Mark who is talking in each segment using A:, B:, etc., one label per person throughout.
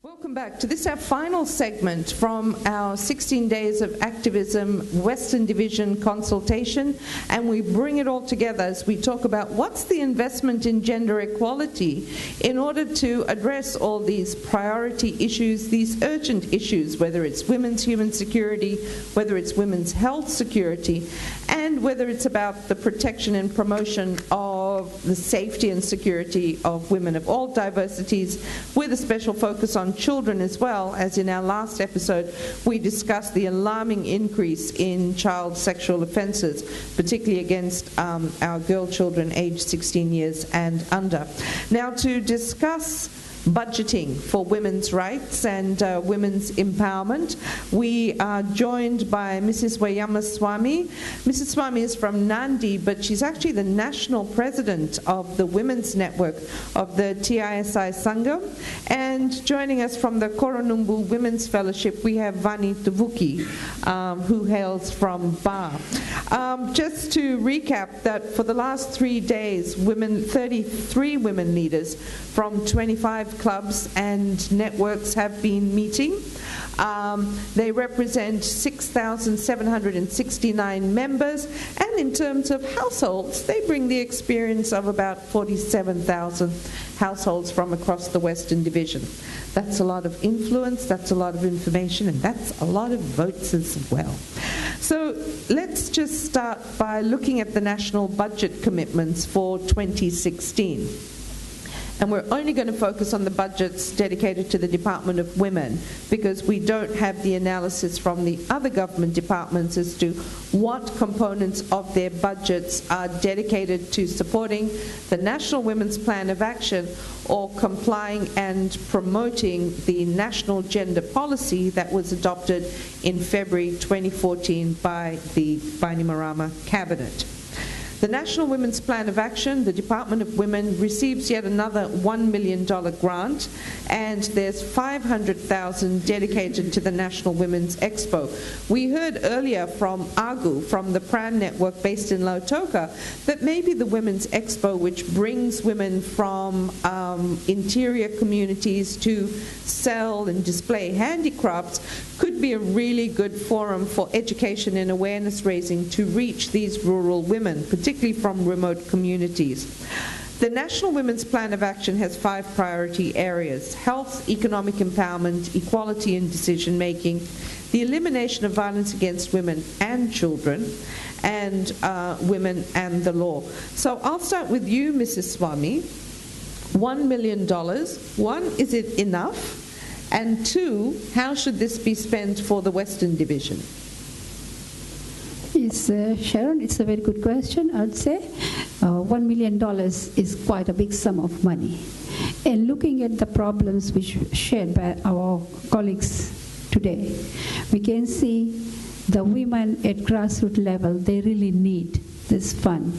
A: Welcome back to this, our final segment from our 16 Days of Activism Western Division Consultation, and we bring it all together as we talk about what's the investment in gender equality in order to address all these priority issues, these urgent issues, whether it's women's human security, whether it's women's health security, and whether it's about the protection and promotion of the safety and security of women of all diversities, with a special focus on children as well, as in our last episode we discussed the alarming increase in child sexual offences, particularly against our girl children aged 16 years and under. Now, to discuss budgeting for women's rights and women's empowerment, we are joined by Mrs. Williama Swamy. Mrs. Swamy is from Nandi, but she's actually the national president of the Women's Network of the TISI Sangam. And joining us from the Koronumbu Women's Fellowship, we have Vani Tuvuki, who hails from Ba. Just to recap that for the last 3 days, 33 women leaders from 25 clubs and networks have been meeting. They represent 6,769 members, and in terms of households, they bring the experience of about 47,000 households from across the Western Division. That's a lot of influence, that's a lot of information, and that's a lot of votes as well. So let's just start by looking at the national budget commitments for 2016. And we're only going to focus on the budgets dedicated to the Department of Women, because we don't have the analysis from the other government departments as to what components of their budgets are dedicated to supporting the National Women's Plan of Action or complying and promoting the national gender policy that was adopted in February 2014 by the Bainimarama Cabinet. The National Women's Plan of Action, the Department of Women, receives yet another $1 million grant, and there's $500,000 dedicated to the National Women's Expo. We heard earlier from Agu, from the Pran Network based in Lautoka, that maybe the Women's Expo, which brings women from interior communities to sell and display handicrafts, could be a really good forum for education and awareness raising to reach these rural women, particularly from remote communities. The National Women's Plan of Action has 5 priority areas: health, economic empowerment, equality in decision making, the elimination of violence against women and children, and women and the law. So I'll start with you, Mrs. Swamy. $1 million. One, is it enough? And two, how should this be spent for the Western Division?
B: Yes, Sharon, it's a very good question, I would say. $1 million is quite a big sum of money. And looking at the problems which were shared by our colleagues today, we can see the women at grassroots level, they really need this fund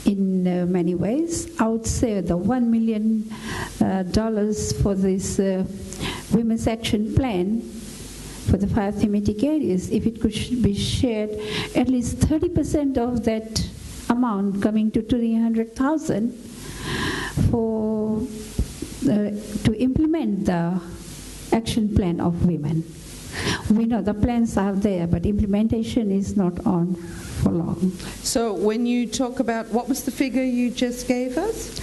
B: in many ways. I would say the $1 million for this Women's Action Plan for the 5 thematic areas, if it could be shared, at least 30% of that amount coming to 300,000 for to implement the action plan of women. We know the plans are there, but implementation is not on for long.
A: So when you talk about, what was the figure you just gave us?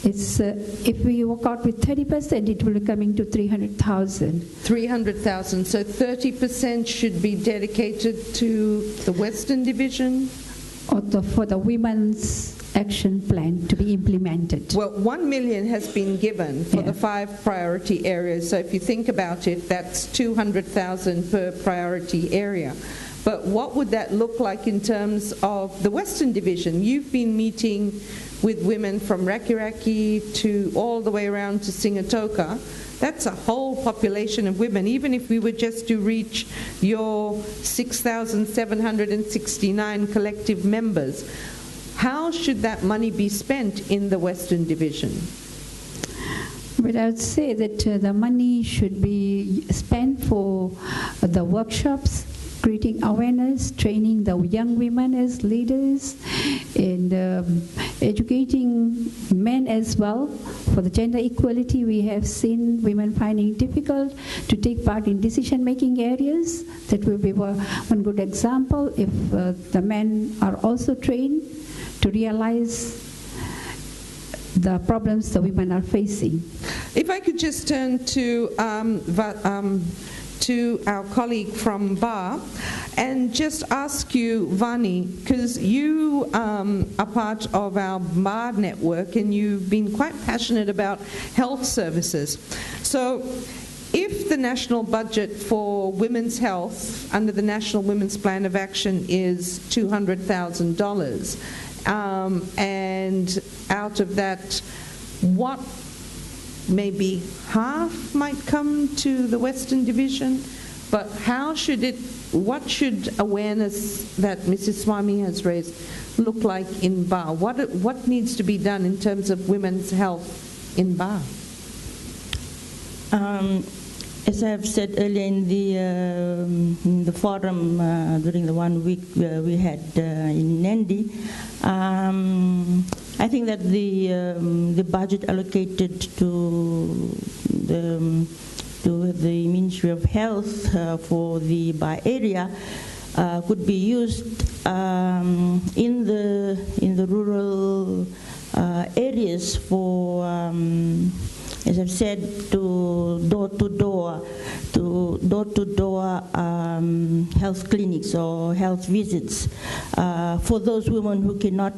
B: It's if we work out with 30%, it will be coming to 300,000.
A: 300,000. So 30% should be dedicated to the Western Division?
B: Or for the Women's Action Plan to be implemented.
A: Well, 1 million has been given for the 5 priority areas. So if you think about it, that's 200,000 per priority area. But what would that look like in terms of the Western Division? You've been meeting with women from Rakiraki to all the way around to Singatoka. That's a whole population of women. Even if we were just to reach your 6,769 collective members, how should that money be spent in the Western Division?
B: But I would say that the money should be spent for the workshops creating awareness, training the young women as leaders, and educating men as well. For the gender equality, we have seen women finding it difficult to take part in decision-making areas. That will be one good example. If the men are also trained to realize the problems the women are facing.
A: If I could just turn to our colleague from BAR and just ask you, Vani, because you are part of our BAR network and you've been quite passionate about health services. So if the national budget for women's health under the National Women's Plan of Action is $200,000, and out of that, what maybe half might come to the Western Division, but what should awareness that Mrs. Swamy has raised look like in BAR? What needs to be done in terms of women's health in BAR?
C: As I have said earlier in the forum during the 1 week we had in Nandi, I think that the budget allocated to the Ministry of Health for the BAR area could be used in the rural areas for, as I've said, to door-to-door health clinics or health visits for those women who cannot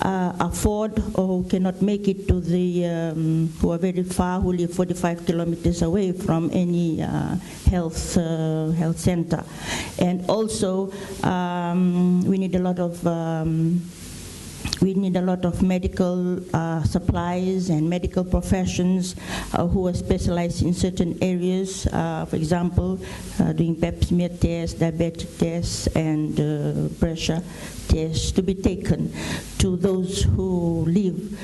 C: afford or who cannot make it to the, who are very far, who live 45 kilometers away from any health center. And also, we need a lot of medical supplies and medical professions who are specialized in certain areas. For example, doing pap smear tests, diabetic tests, and pressure tests to be taken to those who live.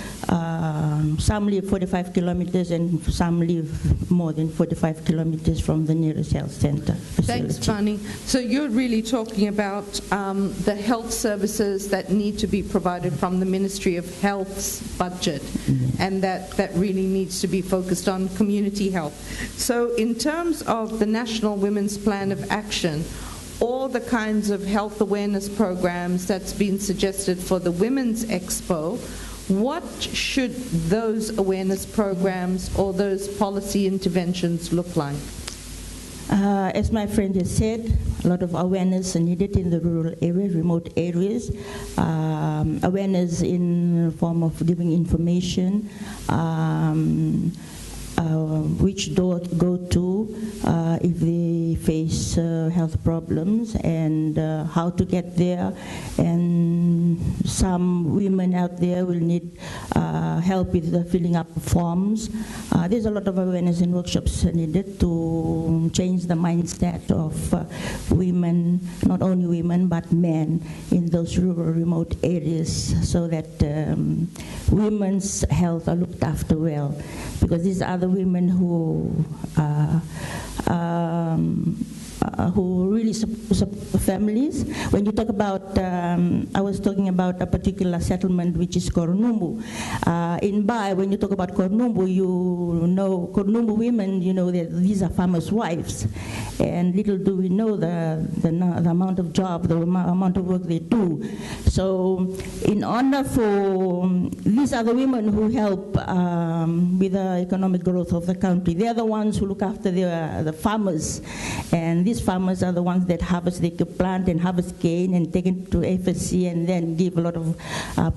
C: Some live 45 kilometers and some live more than 45 kilometers from the nearest health center facility.
A: Thanks, Vani. So you're really talking about the health services that need to be provided from the Ministry of Health's budget, and that really needs to be focused on community health. So in terms of the National Women's Plan of Action, all the kinds of health awareness programs that's been suggested for the Women's Expo, what should those awareness programs or those policy interventions look like?
C: As my friend has said, a lot of awareness are needed in the rural areas, remote areas. Awareness in the form of giving information, which door to go to if they face health problems, and how to get there. And some women out there will need help with filling up forms. There's a lot of awareness and workshops needed to change the mindset of women, not only women, but men in those rural, remote areas, so that women's health are looked after well. Because these are the women who really support families. When you talk about, I was talking about a particular settlement which is Kornumbu. In Bai, when you talk about Kornumbu, you know Kornumbu women, you know that these are farmers' wives, and little do we know the amount of job, the amount of work they do. So, in order for these are the women who help with the economic growth of the country. They are the ones who look after the farmers, and these farmers are the ones that harvest, they plant and harvest cane and take it to FSC and then give a lot of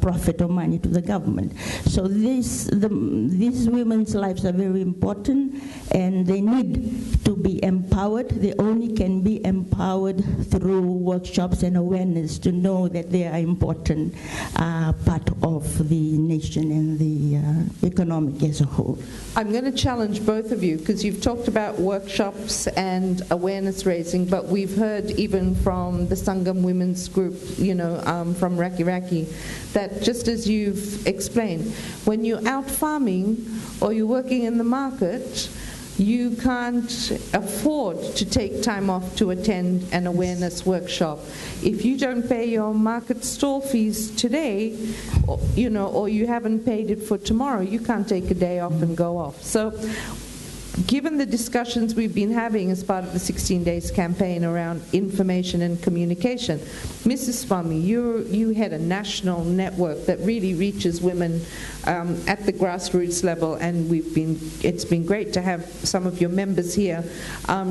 C: profit or money to the government. So these women's lives are very important, and they need to be empowered. They only can be empowered through workshops and awareness to know that they are important part of the nation and the economic as a whole.
A: I'm going to challenge both of you, because you've talked about workshops and awareness raising, but we've heard even from the Sangam Women's Group, from Raki Raki, that just as you've explained, when you're out farming or you're working in the market, you can't afford to take time off to attend an awareness workshop. If you don't pay your market stall fees today, or you haven't paid it for tomorrow, you can't take a day off and go off. So, given the discussions we've been having as part of the 16 Days campaign around information and communication, Mrs. Swamy, you head a national network that really reaches women at the grassroots level, and it's been great to have some of your members here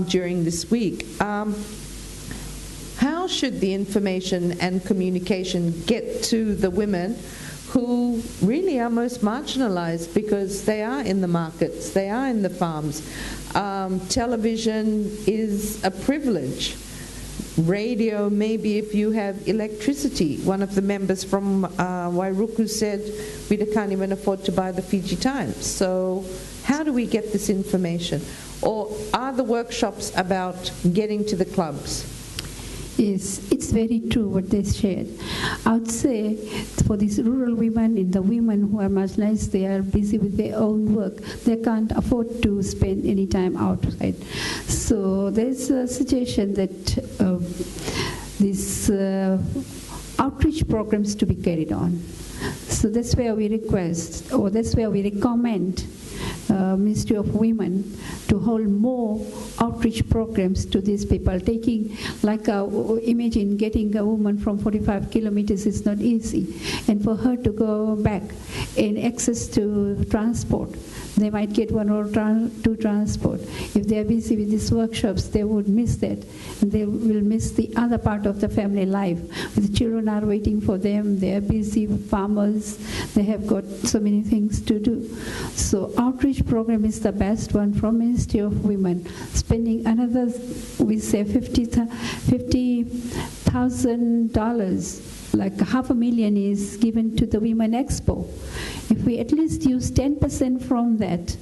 A: during this week. How should the information and communication get to the women who really are most marginalized, because they are in the markets, they are in the farms? Television is a privilege. Radio, maybe if you have electricity. One of the members from Wairuku said, we can't even afford to buy the Fiji Times. So how do we get this information? Or are the workshops about getting to the clubs?
B: Yes, it's very true what they shared. I would say for these rural women and the women who are marginalized, they are busy with their own work. They can't afford to spend any time outside. So there's a suggestion that these outreach programs to be carried on. So that's where we request, or that's where we recommend Ministry of Women to hold more outreach programs to these people. Taking, imagine getting a woman from 45 kilometers is not easy, and for her to go back and access to transport, they might get one or two transport. If they are busy with these workshops, they would miss that, and they will miss the other part of the family life. The children are waiting for them, they are busy farmers, they have got so many things to do. So outreach program is the best one from Ministry of Women. Spending another, we say $50,000, like $500,000 is given to the Women Expo. If we at least use 10% from that,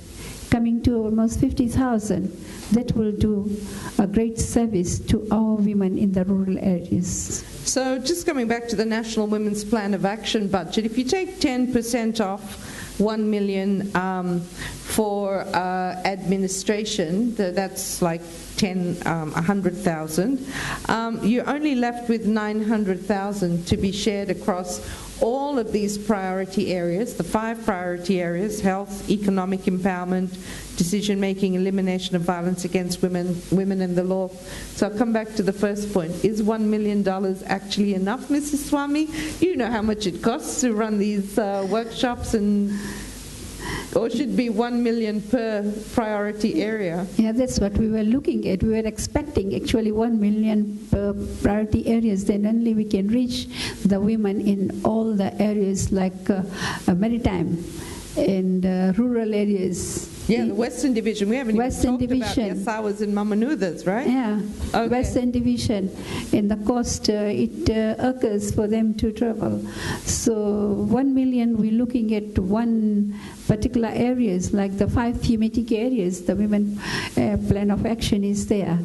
B: coming to almost 50,000, that will do a great service to our women in the rural areas.
A: So just coming back to the National Women's Plan of Action budget, if you take 10% off 1 million for administration, that's like 100,000. You're only left with 900,000 to be shared across all of these priority areas, the 5 priority areas: health, economic empowerment, decision-making, elimination of violence against women, women in the law. So I'll come back to the first point. Is $1 million actually enough, Mrs. Swamy? You know how much it costs to run these workshops, or should be 1 million per priority area?
B: Yeah, that's what we were looking at. We were expecting actually 1 million per priority areas. Then only we can reach the women in all the areas like maritime and rural areas.
A: Yeah, the Western Division. We haven't even talked about Yasawas and Mamanuthas, right?
B: Yeah, okay. Western Division. And the cost, it occurs for them to travel. So 1 million, we're looking at one particular areas, like the 5 thematic areas, the Women Plan of Action is there.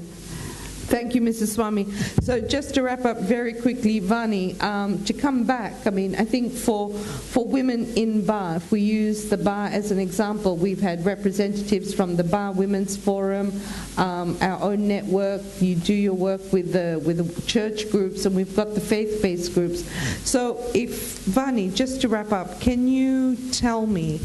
A: Thank you, Mrs. Swamy. So just to wrap up very quickly, Vani, to come back, I mean, I think for women in Bar, if we use the Bar as an example, we've had representatives from the Bar Women's Forum, our own network. You do your work with the church groups, and we've got the faith-based groups. So if, Vani, just to wrap up, can you tell me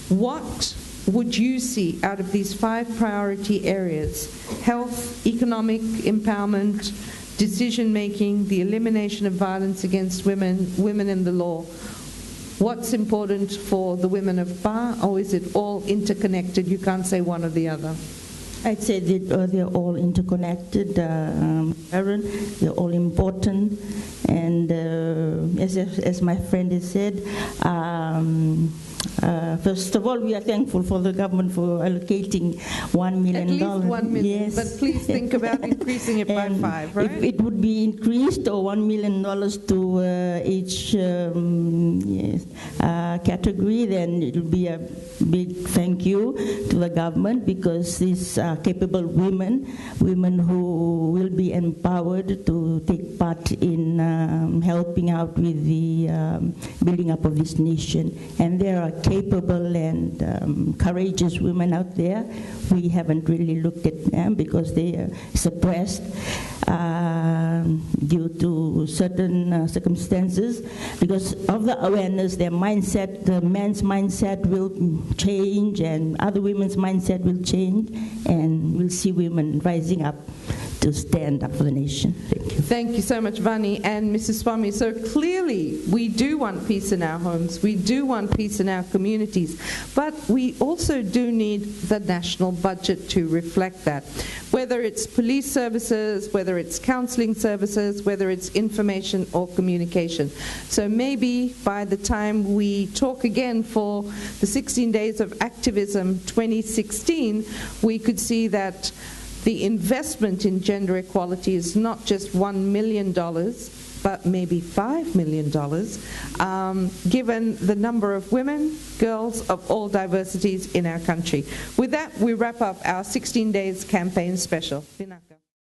A: what would you see out of these 5 priority areas: health, economic empowerment, decision-making, the elimination of violence against women, women in the law? What's important for the women of Ba, or is it all interconnected? You can't say one or the other.
C: I'd say that they're all interconnected, Sharon. They're all important. And as my friend has said, first of all, we are thankful for the government for allocating $1 million.
A: At least $1 million,
C: yes.
A: But please think about increasing it by 5, right?
C: If it would be increased, or $1 million to each category, then it will be a big thank you to the government, because these are capable women who will be empowered to take part in helping out with the building up of this nation. And they are capable and courageous women out there. We haven't really looked at them because they are suppressed due to certain circumstances. Because of the awareness, their mindset, the man's mindset will change and other women's mindset will change, and we'll see women rising up to stand up for the nation. Thank you.
A: Thank you so much, Vani and Mrs. Swamy. So clearly, we do want peace in our homes, we do want peace in our communities, but we also do need the national budget to reflect that. Whether it's police services, whether it's counseling services, whether it's information or communication. So maybe by the time we talk again for the 16 Days of Activism 2016, we could see that the investment in gender equality is not just $1 million, but maybe $5 million, given the number of women, girls of all diversities in our country. With that, we wrap up our 16 Days campaign special. Vinaka.